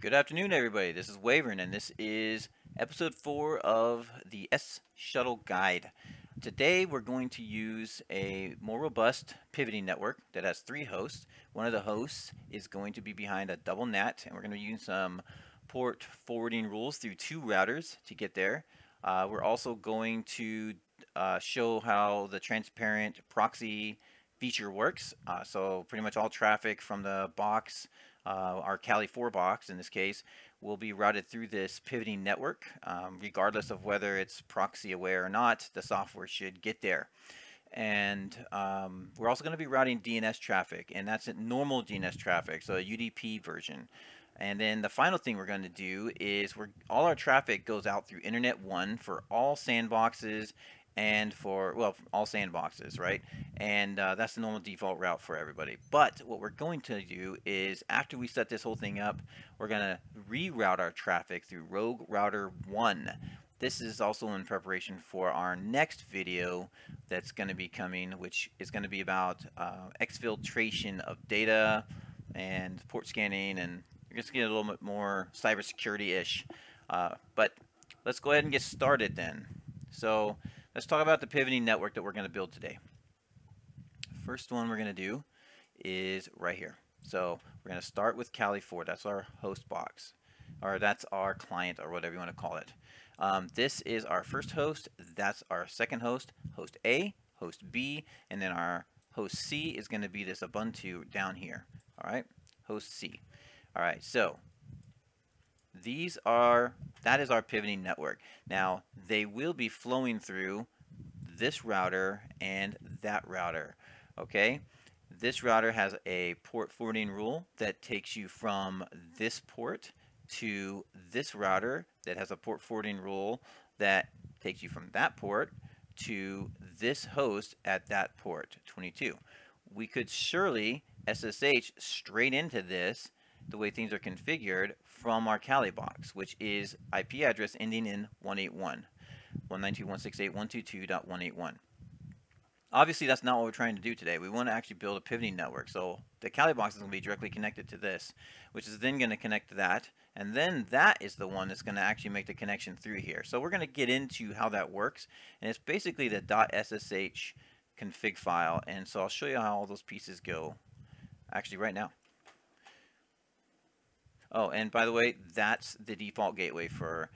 Good afternoon, everybody. This is Wavern, and this is episode 4 of the S-Shuttle Guide. Today, we're going to use a more robust pivoting network that has 3 hosts. One of the hosts is going to be behind a double NAT, and we're going to use some port forwarding rules through 2 routers to get there. We're also going to show how the transparent proxy feature works. So pretty much all traffic from the box, our Kali 4 box in this case, will be routed through this pivoting network. Regardless of whether it's proxy aware or not, the software should get there. And we're also going to be routing DNS traffic, and that's normal DNS traffic, so a UDP version. And then the final thing we're going to do is all our traffic goes out through Internet 1 for all sandboxes and for, well, all sandboxes, right? And that's the normal default route for everybody. But what we're going to do is after we set this whole thing up, we're going to reroute our traffic through Rogue Router 1. This is also in preparation for our next video that's going to be coming, which is going to be about exfiltration of data and port scanning, and you're just getting a little bit more cybersecurity-ish. But let's go ahead and get started then. So let's talk about the pivoting network that we're going to build today. First one we're going to do is right here. So we're going to start with Kali 4. That's our host box, or that's our client, or whatever you want to call it. This is our first host. That's our second host, host A, host B, and then our host C is going to be this Ubuntu down here. All right, host C. All right, so that is our pivoting network. Now they will be flowing through this router and that router. Okay, this router has a port forwarding rule that takes you from this port to this router that has a port forwarding rule that takes you from that port to this host at that port 22. We could surely SSH straight into this the way things are configured from our Kali box, which is IP address ending in 181, 192.168.122.181. Obviously, that's not what we're trying to do today. We want to actually build a pivoting network. So the Kali box is going to be directly connected to this, which is then going to connect to that. And then that is the one that's going to actually make the connection through here. So we're going to get into how that works. And it's basically the .ssh config file. And so I'll show you how all those pieces go actually right now. Oh, and by the way, that's the default gateway for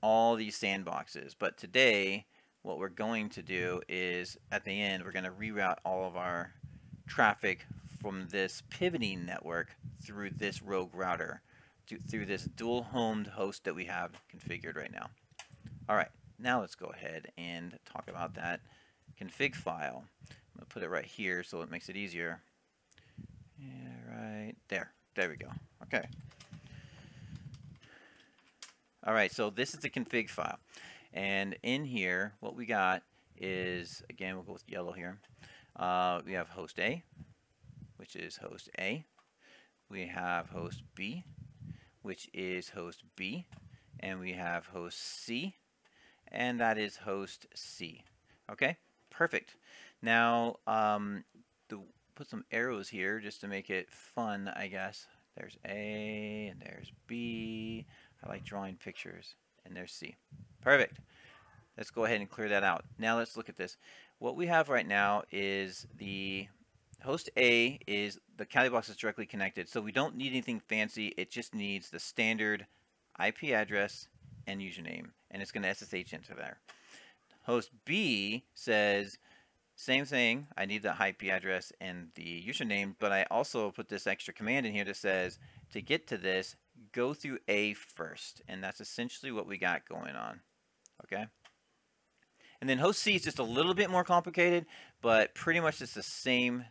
all these sandboxes. But today, what we're going to do is at the end, we're going to reroute all of our traffic from this pivoting network through this rogue router, through this dual homed host that we have configured right now. All right, now let's go ahead and talk about that config file. I'm going to put it right here so it makes it easier. Yeah, right there. There we go. Okay. All right, so this is the config file. And in here, what we got is, again, we'll go with yellow here. We have host A, which is host A. We have host B, which is host B. And we have host C, and that is host C. Okay, perfect. Now, put some arrows here just to make it fun, I guess. There's A, and there's B. I like drawing pictures. And there's C. Perfect. Let's go ahead and clear that out. Now let's look at this. What we have right now is the host A is the Kali box is directly connected. So we don't need anything fancy. It just needs the standard IP address and username. And it's going to SSH into there. Host B says, same thing. I need the IP address and the username. But I also put this extra command in here that says, to get to this, go through A first. And that's essentially what we got going on. Okay. And then host C is just a little bit more complicated, but pretty much it's the same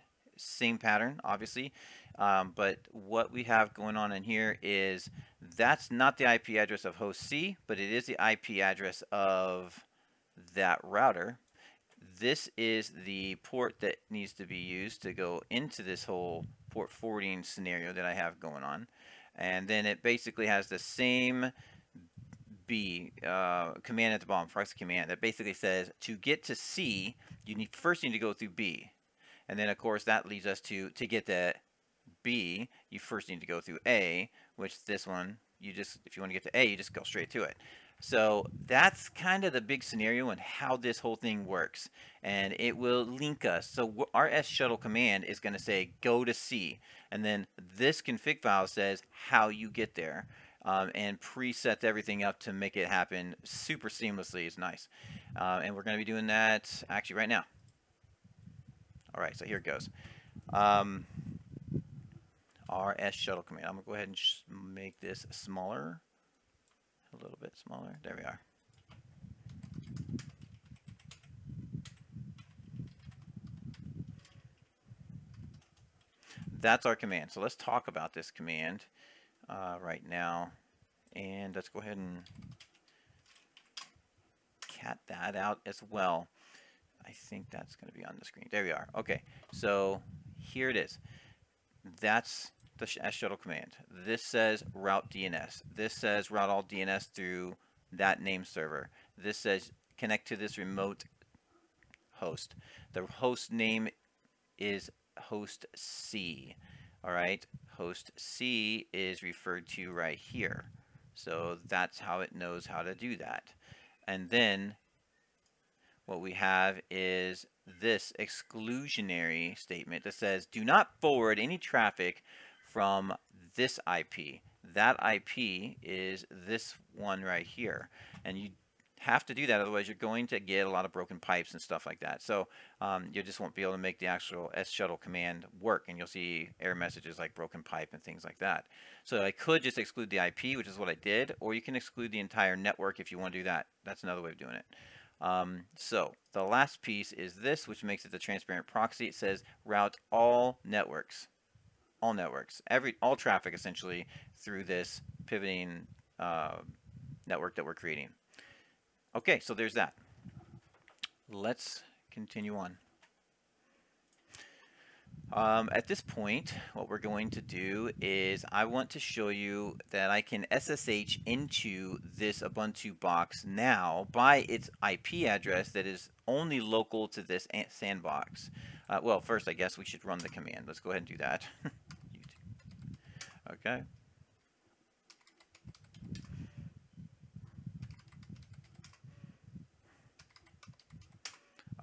pattern, obviously. But what we have going on in here is that's not the IP address of host C, but it is the IP address of that router. This is the port that needs to be used to go into this whole port forwarding scenario that I have going on. And then it basically has the same B command at the bottom, proxy command, that basically says to get to C, you first need to go through B. And then, of course, that leads us to get that B, you first need to go through A, which this one you just, if you want to get to A, you just go straight to it. So that's kind of the big scenario and how this whole thing works. And it will link us. So our SSHUTTLE command is going to say go to C. And then this config file says how you get there. And preset everything up to make it happen super seamlessly. Is nice. And we're going to be doing that actually right now. All right, so here it goes. Our SSHUTTLE command. I'm going to go ahead and make this smaller. A little bit smaller. There we are. That's our command. So let's talk about this command right now. And let's go ahead and cat that out as well. I think that's going to be on the screen. There we are. Okay, so here it is. That's the SSHUTTLE command. This says route DNS. This says route all DNS through that name server. This says connect to this remote host. The host name is host C. All right, host C is referred to right here. So that's how it knows how to do that. And then what we have is this exclusionary statement that says do not forward any traffic from this IP. That IP is this one right here. And you have to do that, otherwise you're going to get a lot of broken pipes and stuff like that. So you just won't be able to make the actual SSHUTTLE command work, and you'll see error messages like broken pipe and things like that. So I could just exclude the IP, which is what I did, or you can exclude the entire network if you want to do that. That's another way of doing it. So the last piece is this, which makes it the transparent proxy. It says route all networks, all traffic essentially through this pivoting network that we're creating. Okay, so there's that. Let's continue on. At this point, what we're going to do is I want to show you that I can SSH into this Ubuntu box now by its IP address that is only local to this sandbox. Well, first I guess we should run the command. Let's go ahead and do that. Okay.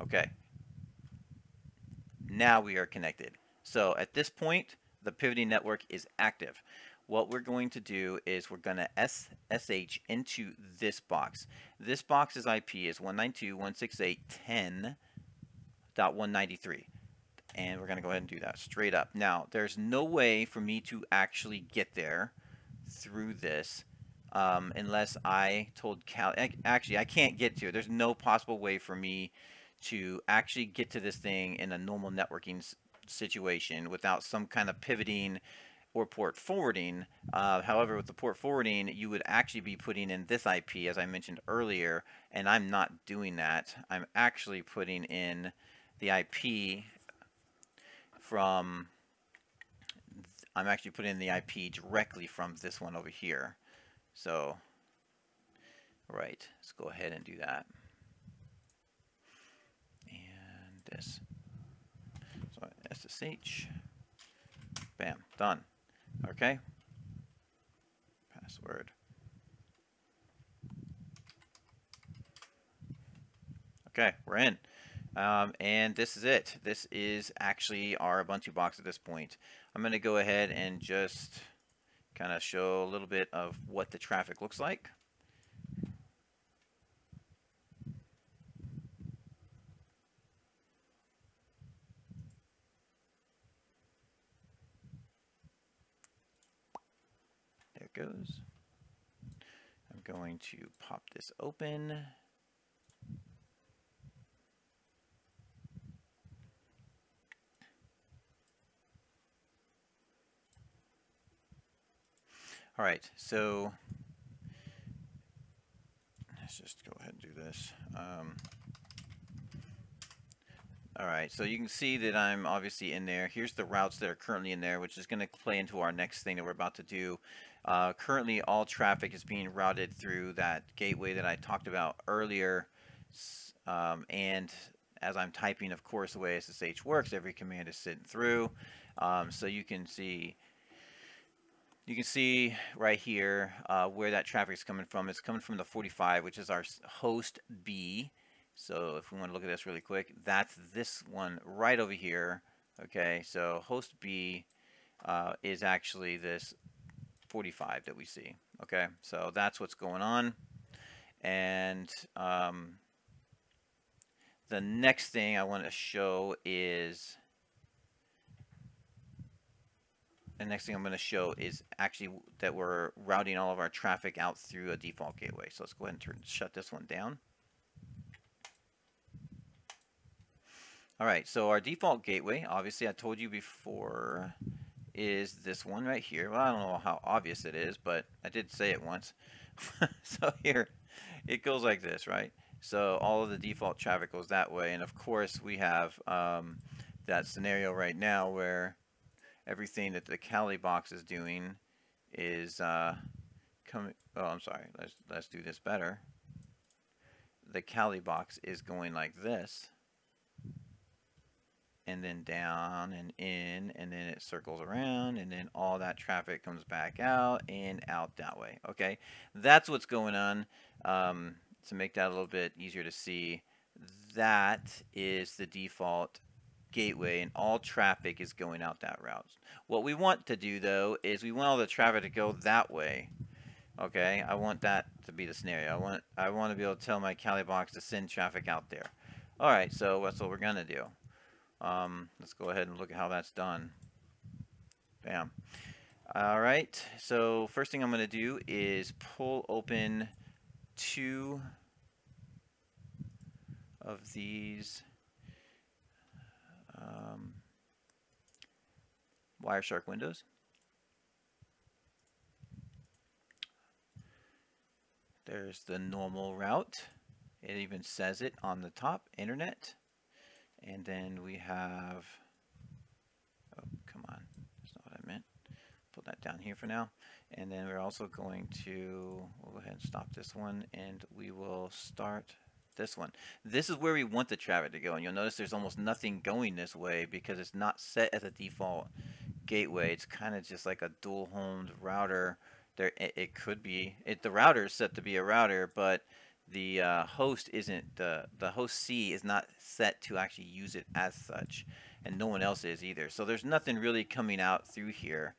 Okay. Now we are connected. So at this point, the pivoting network is active. What we're going to do is we're going to SSH into this box. This box's IP is 192.168.10.193. And we're going to go ahead and do that straight up. Now, there's no way for me to actually get there through this unless I told Cal. Actually, I can't get to it. There's no possible way for me to actually get to this thing in a normal networking situation without some kind of pivoting or port forwarding. However, with the port forwarding, you would actually be putting in this IP, as I mentioned earlier, and I'm not doing that. I'm actually putting in the IP from, I'm actually putting in the IP directly from this one over here. So, right, let's go ahead and do that. And this. So SSH, bam, done. Okay, password. Okay, we're in. And this is it. This is actually our Ubuntu box at this point. I'm going to go ahead and just kind of show a little bit of what the traffic looks like. There it goes. I'm going to pop this open. All right, so let's just go ahead and do this. All right, so you can see that I'm obviously in there. Here's the routes that are currently in there, which is going to play into our next thing that we're about to do. Currently, all traffic is being routed through that gateway that I talked about earlier. And as I'm typing, of course, the way SSH works, every command is sitting through. So you can see you can see right here where that traffic is coming from. It's coming from the 45, which is our host B. So if we want to look at this really quick, that's this one right over here. Okay, so host B is actually this 45 that we see. Okay, so that's what's going on. And the next thing I want to show is the next thing I'm going to show is actually that we're routing all of our traffic out through a default gateway. So let's go ahead and shut this one down. All right, so our default gateway, obviously I told you before, is this one right here. Well, I don't know how obvious it is, but I did say it once. So here, it goes like this, right? So all of the default traffic goes that way, and of course we have that scenario right now where everything that the Kali box is doing is coming. Oh, I'm sorry. Let's do this better. The Kali box is going like this, and then down and in, and then it circles around, and then all that traffic comes back out and out that way. Okay, that's what's going on. To make that a little bit easier to see, that is the default gateway, and all traffic is going out that route. What we want to do though is we want all the traffic to go that way. Okay, I want that to be the scenario. I want to be able to tell my Kali box to send traffic out there. All right, so that's what we're gonna do. Let's go ahead and look at how that's done. Bam. All right, so first thing I'm going to do is pull open 2 of these Wireshark windows. There's the normal route. It even says it on the top, internet. And then we have, oh, come on, that's not what I meant. Put that down here for now. And then we're also going to, we'll go ahead and stop this one, and we will start this one. This is where we want the traffic to go, and you'll notice there's almost nothing going this way because it's not set as a default gateway. It's kind of just like a dual homed router. There, it could be, the router is set to be a router, but the host isn't, the host C is not set to actually use it as such, and no one else is either. So there's nothing really coming out through here.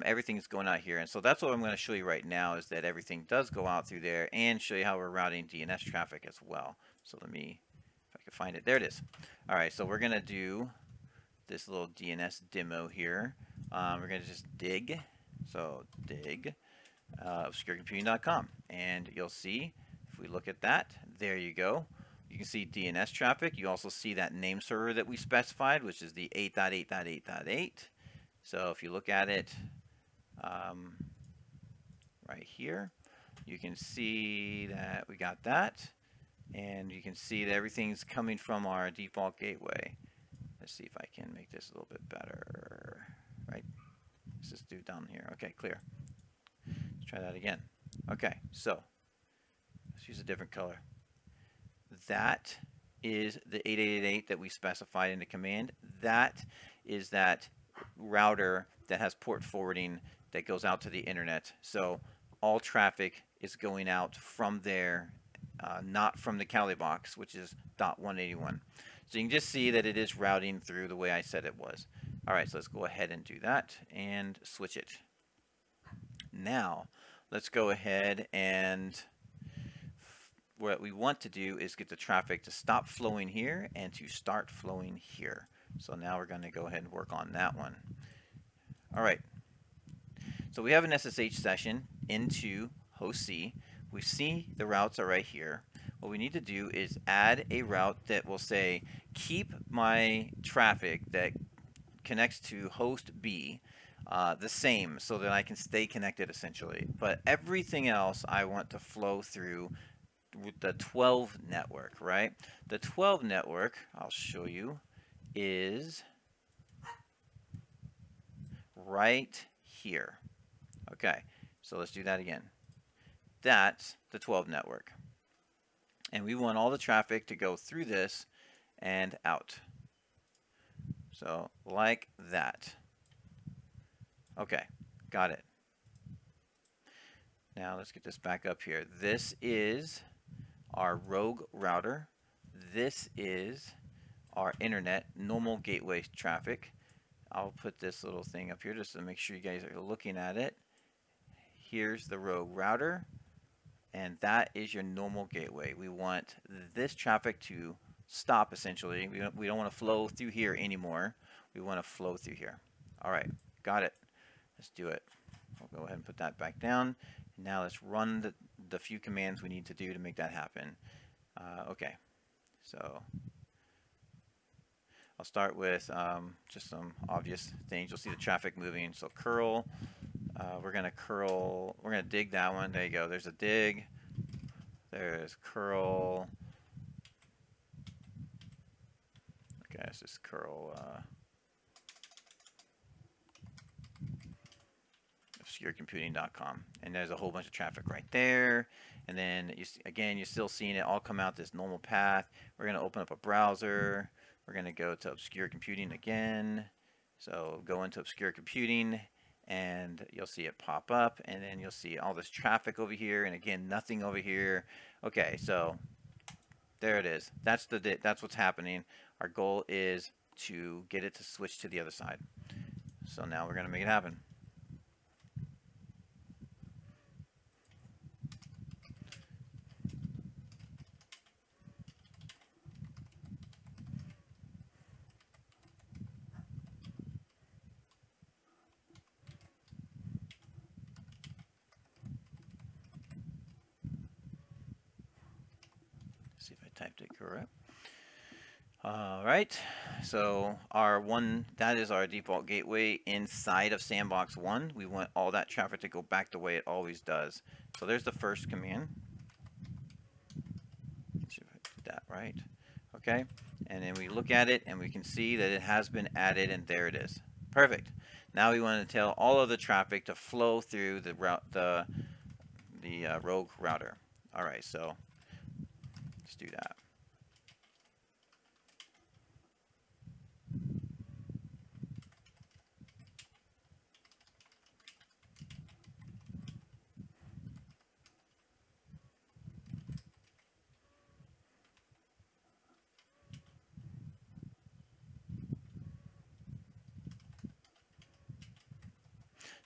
Everything's going out here, and so that's what I'm going to show you right now, is that everything does go out through there, and show you how we're routing DNS traffic as well. So let me, if I can find it, there it is. All right, so we're going to do this little DNS demo here. We're going to just dig, so dig obscurecomputing.com, and you'll see, if we look at that, there you go. You can see DNS traffic. You also see that name server that we specified, which is the 8.8.8.8. So if you look at it right here, you can see that we got that, and you can see that everything's coming from our default gateway. Let's see if I can make this a little bit better. Right? Let's just do down here. Okay, clear. Let's try that again. Okay, so let's use a different color. That is the 8.8.8 that we specified in the command. That is that router that has port forwarding that goes out to the internet. So all traffic is going out from there, not from the Kali box, which is .181. So you can just see that it is routing through the way I said it was. All right, so let's go ahead and do that and switch it. Now, let's go ahead, and what we want to do is get the traffic to stop flowing here and to start flowing here. So now we're going to go ahead and work on that one. All right. So we have an SSH session into host C. We see the routes are right here. What we need to do is add a route that will say, keep my traffic that connects to host B the same, so that I can stay connected essentially. But everything else I want to flow through the 12 network, right? The 12 network, I'll show you, is right here. Okay, so let's do that again. That's the 12 network. And we want all the traffic to go through this and out. So like that. Okay, got it. Now let's get this back up here. This is our rogue router. This is our internet normal gateway traffic. I'll put this little thing up here just to make sure you guys are looking at it. Here's the rogue router, and that is your normal gateway. We want this traffic to stop essentially. We don't want to flow through here anymore. We want to flow through here. All right, got it. Let's do it. I'll go ahead and put that back down. Now let's run the few commands we need to do to make that happen. Okay, so I'll start with just some obvious things. You'll see the traffic moving. So curl, we're gonna dig that one. There you go. There's a dig. There's curl. Okay, let's just curl obscurecomputing.com, and there's a whole bunch of traffic right there. And then again, you're still seeing it all come out this normal path. We're gonna open up a browser. We're gonna go to Obscure Computing again. So go into Obscure Computing, and you'll see it pop up, and then you'll see all this traffic over here, and again, nothing over here. Okay, so there it is. That's what's happening. Our goal is to get it to switch to the other side. So now we're gonna make it happen. See if I typed it correct. All right, so that is our default gateway inside of Sandbox 1. We want all that traffic to go back the way it always does. So there's the first command. See if I did that right. Okay, and then we look at it and we can see that it has been added, and there it is. Perfect. Now we want to tell all of the traffic to flow through the rogue router. All right, so let's do that.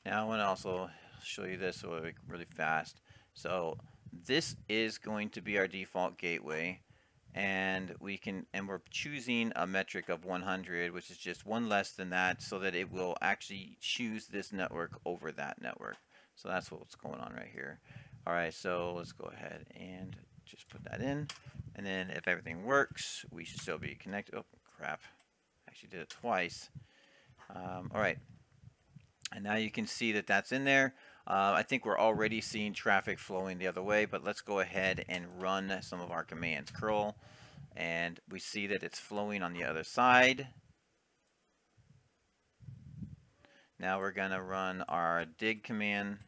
Now I want to also show you this really fast. So this is going to be our default gateway, and we're choosing a metric of 100, which is just one less than that, so that it will actually choose this network over that network. So that's what's going on right here. All right, so let's go ahead and just put that in, and then if everything works, we should still be connected. Oh crap, actually did it twice. All right. And now you can see that that's in there. I think we're already seeing traffic flowing the other way, but let's go ahead and run some of our commands. Curl, and we see that it's flowing on the other side. Now we're going to run our dig command,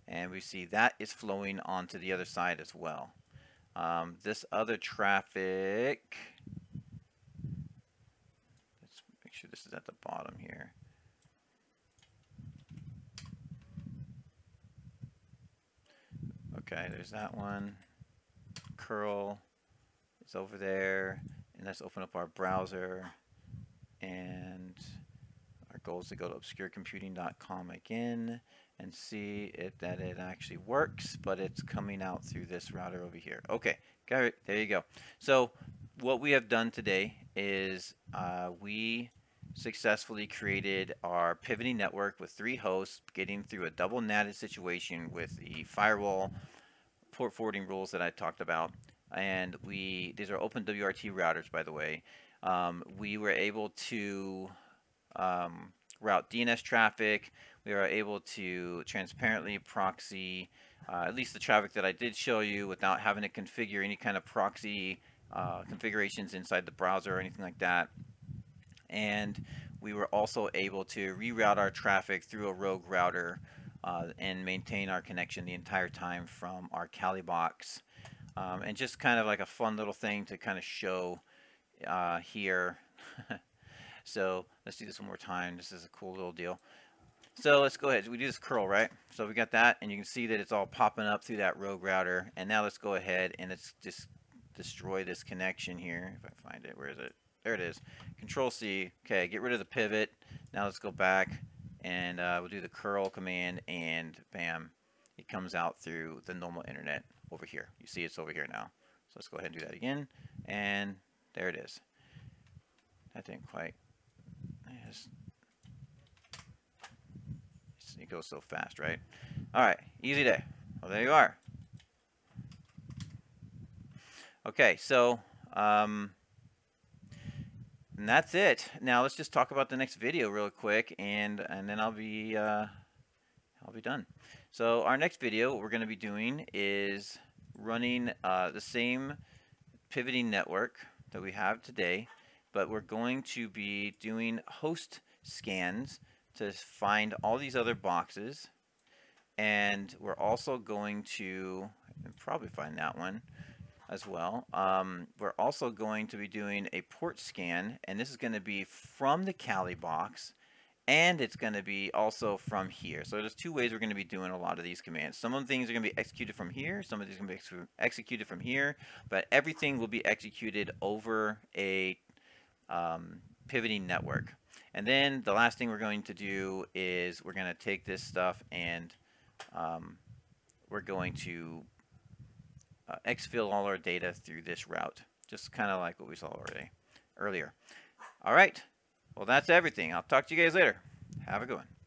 and we see that is flowing onto the other side as well. This other traffic, this is at the bottom here. Okay, there's that one. Curl is over there, and let's open up our browser, and our goal is to go to obscurecomputing.com again and see that it actually works, but it's coming out through this router over here. Okay, got it. There you go. So what we have done today is we successfully created our pivoting network with 3 hosts, getting through a double NATed situation with the firewall port forwarding rules that I talked about. And these are open WRT routers, by the way. We were able to route DNS traffic. We were able to transparently proxy at least the traffic that I did show you without having to configure any kind of proxy configurations inside the browser or anything like that. And we were also able to reroute our traffic through a rogue router and maintain our connection the entire time from our Kali box. And just kind of like a fun little thing to kind of show here. So let's do this one more time. This is a cool little deal. So let's go ahead. We do this curl, right? So we got that, and you can see that it's all popping up through that rogue router. And now let's go ahead and let's just destroy this connection here. If I find it, where is it? There it is. Control C. Okay, get rid of the pivot. Now let's go back and we'll do the curl command, and bam, it comes out through the normal internet over here. You see it's over here now. So let's go ahead and do that again, and there it is. That didn't quite. It goes so fast, right? All right, easy day. Well, there you are. Okay, so and that's it. Now let's just talk about the next video real quick, and then I'll be done. So our next video, what we're going to be doing is running the same pivoting network that we have today, but we're going to be doing host scans to find all these other boxes, and we're also going to probably find that one as well. We're also going to be doing a port scan, and this is going to be from the Kali box, and it's going to be also from here. So there's two ways we're going to be doing a lot of these commands. Some of the things are going to be executed from here, some of these are going to be executed from here, but everything will be executed over a pivoting network. And then the last thing we're going to do is we're going to take this stuff and we're going to exfil all our data through this route, just kind of like what we saw already earlier. All right, well, that's everything. I'll talk to you guys later. Have a good one.